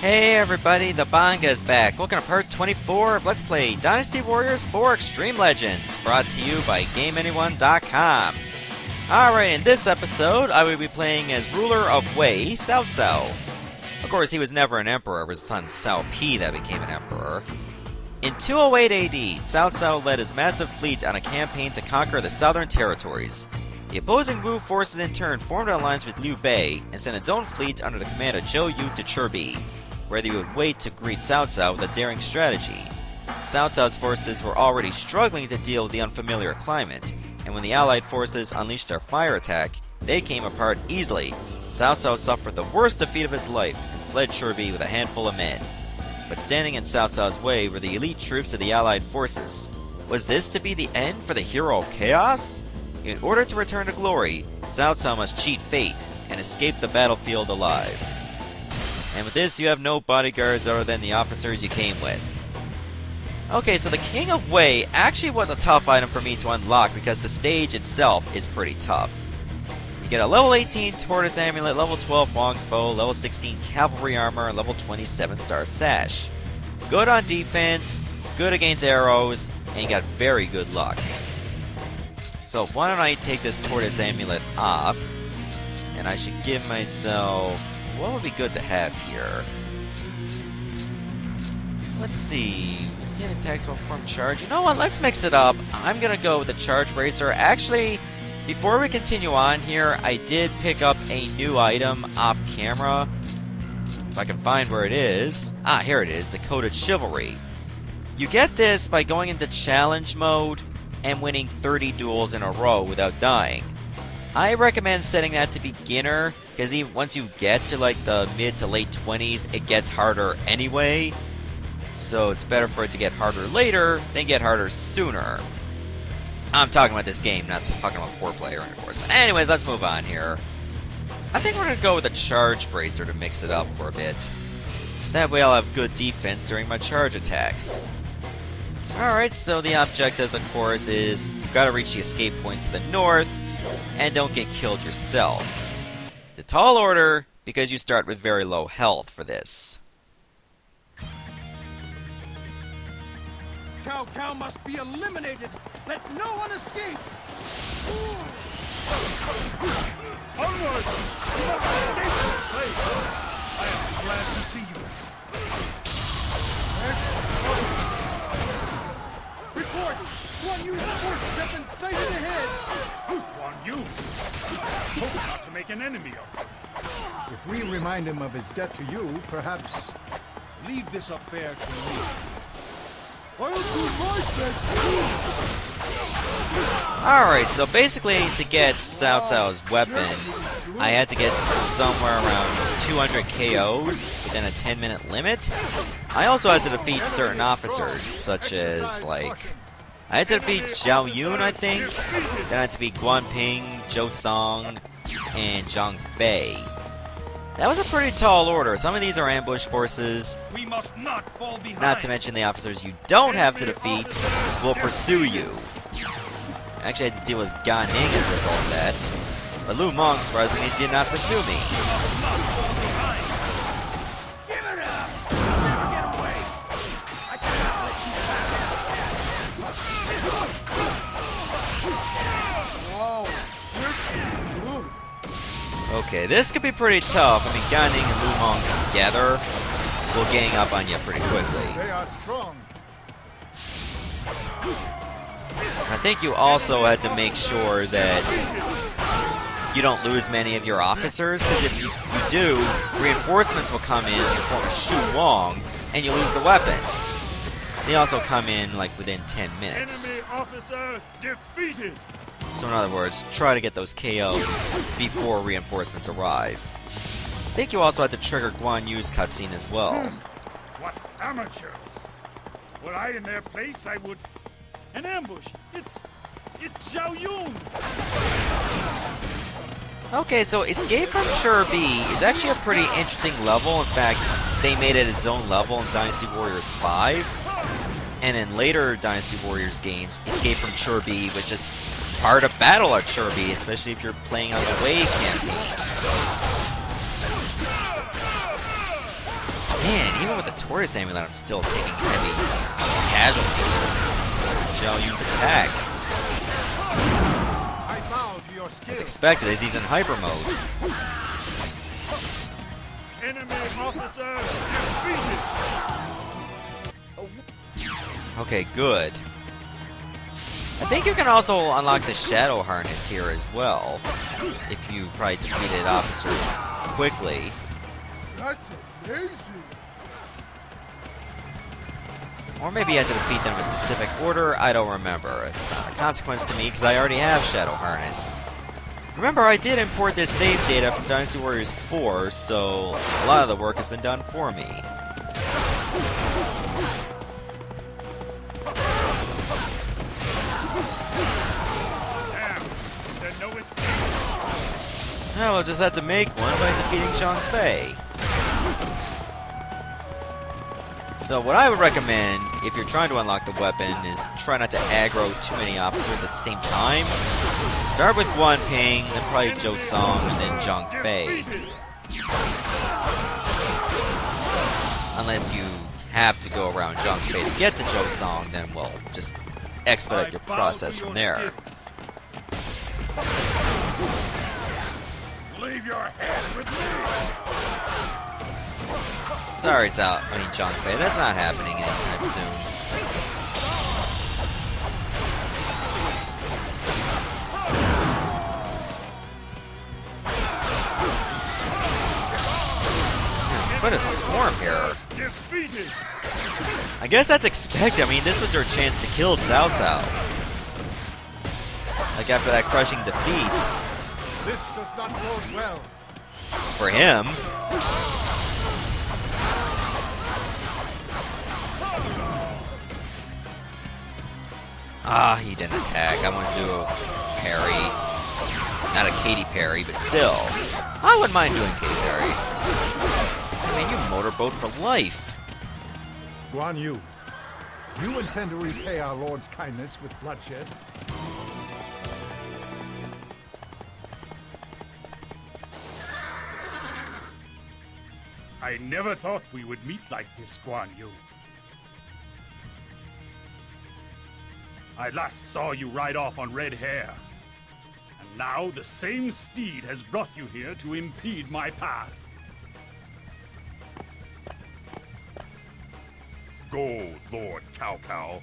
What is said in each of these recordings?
Hey everybody, the Banga's back. Welcome to part 24 of Let's Play Dynasty Warriors 4 Extreme Legends, brought to you by GameAnyone.com. Alright, in this episode, I will be playing as ruler of Wei, Cao Cao. Of course, he was never an emperor, it was his son Cao Pi that became an emperor. In 208 AD, Cao Cao led his massive fleet on a campaign to conquer the southern territories. The opposing Wu forces in turn formed an alliance with Liu Bei and sent its own fleet under the command of Zhou Yu to Chirbi, where they would wait to greet Cao Cao with a daring strategy. Cao Cao's forces were already struggling to deal with the unfamiliar climate, and when the allied forces unleashed their fire attack, they came apart easily. Cao Cao suffered the worst defeat of his life and fled Chirbi with a handful of men. But standing in Cao Cao's way were the elite troops of the allied forces. Was this to be the end for the hero of chaos? In order to return to glory, Cao Cao must cheat fate and escape the battlefield alive. And with this, you have no bodyguards other than the officers you came with. Okay, so the King of Wei actually was a tough item for me to unlock because the stage itself is pretty tough. You get a level 18 Tortoise Amulet, level 12 Huang's Bow, level 16 Cavalry Armor, and level 27 Star Sash. Good on defense, good against arrows, and you got very good luck. So why don't I take this Tortoise Amulet off, and I should give myself... what would be good to have here? Let's see. Stand attacks will form charge. You know what? Let's mix it up. I'm gonna go with the Charge Bracer. Actually, before we continue on here, I did pick up a new item off camera. If I can find where it is. Ah, here it is. The Coded Chivalry. You get this by going into challenge mode and winning 30 duels in a row without dying. I recommend setting that to beginner, because even once you get to like the mid to late 20s, it gets harder anyway. So it's better for it to get harder later than get harder sooner. I'm talking about this game, not talking about 4-player intercourse. But anyways, let's move on here. I think we're going to go with a Charge Bracer to mix it up for a bit. That way I'll have good defense during my charge attacks. Alright, so the objectives, of course, is you've got to reach the escape point to the north, and don't get killed yourself. The Tall Order, because you start with very low health for this. Cao Cao must be eliminated! Let no one escape! Onward! You must escape this place! I am glad to see you. Report! Guan Yu's forces have been sighted ahead! Guan Yu! Hope not to make an enemy of him. If we remind him of his debt to you, perhaps... Leave this affair to me. I'll do my best. Alright, so basically to get Cao Cao's weapon, I had to get somewhere around 200 KOs within a 10-minute limit. I also had to defeat certain officers, such as, like... I had to defeat Zhao Yun, I think. Then I had to defeat Guan Ping, Zhou Song, and Zhang Fei. That was a pretty tall order. Some of these are ambush forces. We must not fall behind. Not to mention the officers you don't have to defeat will pursue you. Actually, I had to deal with Gan Ning as a result of that. But Lu Meng, surprisingly, did not pursue me. Give it up! You'll never get away! I cannot let you Okay, this could be pretty tough. I mean, Gan Ning and Lu Meng together will gang up on you pretty quickly. They are strong. I think you also had to make sure that you don't lose many of your officers, because if you do, reinforcements will come in the form of Shu Wong, and you lose the weapon. They also come in like within 10 minutes. Enemy officer defeated! So in other words, try to get those KOs before reinforcements arrive. I think you also had to trigger Guan Yu's cutscene as well. What amateurs! Were I in their place, I would... An ambush! It's Zhao Yun! Okay, so Escape from Chirbi is actually a pretty interesting level. In fact, they made it its own level in Dynasty Warriors 5. And in later Dynasty Warriors games, Escape from Chirbi was just part of Battle at Chirbi, especially if you're playing on the Wei campaign. Man, even with the Taurus amulet, I'm still taking heavy casualties. Xiao Yun's attack. I bow to your skill. As expected, as he's in hyper mode. Enemy officer defeated. Okay, good. I think you can also unlock the Shadow Harness here as well, if you probably defeated officers quickly. That's amazing. Or maybe you have to defeat them in a specific order, I don't remember. It's not a consequence to me because I already have Shadow Harness. Remember, I did import this save data from Dynasty Warriors 4, so a lot of the work has been done for me. Damn, there's no escape. Well, we'll just have to make one by defeating Zhang Fei. So what I would recommend, if you're trying to unlock the weapon, is try not to aggro too many officers at the same time. Start with Guan Ping, then probably Zhou Song, and then Zhang Fei. Unless you have to go around Zhang Fei to get the Zhou Song, then we'll just expedite your process from there. Leave your head with me. Sorry, Zhang Fei, that's not happening anytime soon. There's quite a swarm here. Defeated. I guess that's expected. I mean, this was their chance to kill Cao Cao. Like after that crushing defeat. This does not bode well. For him. Ah, he didn't attack. I want to do a parry. Not a Katy parry, but still. I wouldn't mind doing Katy parry. Man, you motorboat for life. Guan Yu, you intend to repay our Lord's kindness with bloodshed? I never thought we would meet like this, Guan Yu. I last saw you ride off on Red Hare. And now the same steed has brought you here to impede my path. Go, Lord Cao Cao.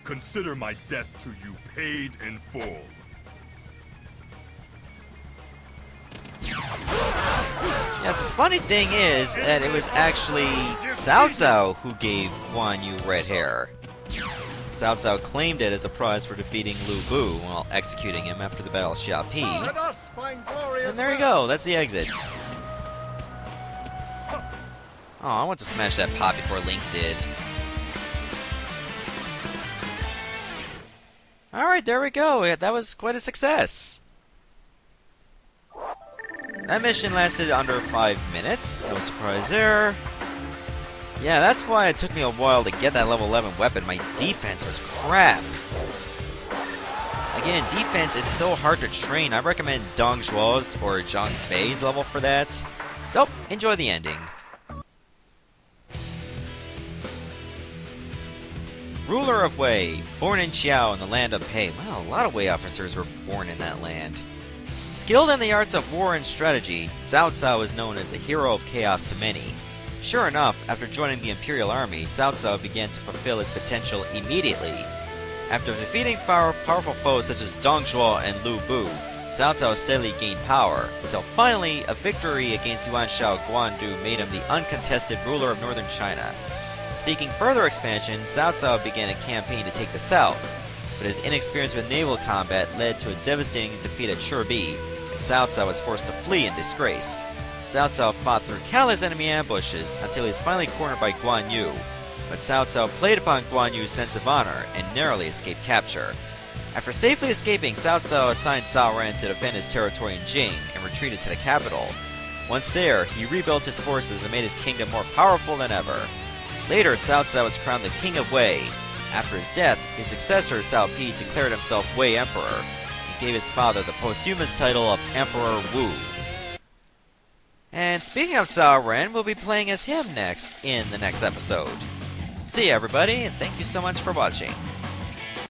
Consider my debt to you paid in full. Yeah, the funny thing is that it was actually Cao Cao who gave Guan Yu red hair. Cao Cao claimed it as a prize for defeating Lu Bu while executing him after the Battle of Xiapi. Let us find glory as And there you well. go, that's the exit. Oh, I want to smash that pot before Link did. Alright, there we go. Yeah, that was quite a success. That mission lasted under 5 minutes. No surprise there. Yeah, that's why it took me a while to get that level 11 weapon. My defense was crap. Again, defense is so hard to train. I recommend Dong Zhuo's or Zhang Fei's level for that. So, enjoy the ending. Ruler of Wei, born in Qiao in the land of Pei. Wow, a lot of Wei officers were born in that land. Skilled in the arts of war and strategy, Cao Cao is known as the hero of chaos to many. Sure enough, after joining the Imperial Army, Cao Cao began to fulfill his potential immediately. After defeating powerful foes such as Dong Zhuo and Lu Bu, Cao Cao steadily gained power, until finally a victory against Yuan Shao Guandu made him the uncontested ruler of northern China. Seeking further expansion, Cao Cao began a campaign to take the south, but his inexperience with naval combat led to a devastating defeat at Churbi, and Cao Cao was forced to flee in disgrace. Cao Cao fought through countless enemy ambushes until he was finally cornered by Guan Yu, but Cao Cao played upon Guan Yu's sense of honor and narrowly escaped capture. After safely escaping, Cao Cao assigned Cao Ren to defend his territory in Jing and retreated to the capital. Once there, he rebuilt his forces and made his kingdom more powerful than ever. Later, Cao Cao was crowned the King of Wei. After his death, his successor, Cao Pi, declared himself Wei Emperor and gave his father the posthumous title of Emperor Wu. And speaking of Sauron, we'll be playing as him next in the next episode. See you, everybody, and thank you so much for watching.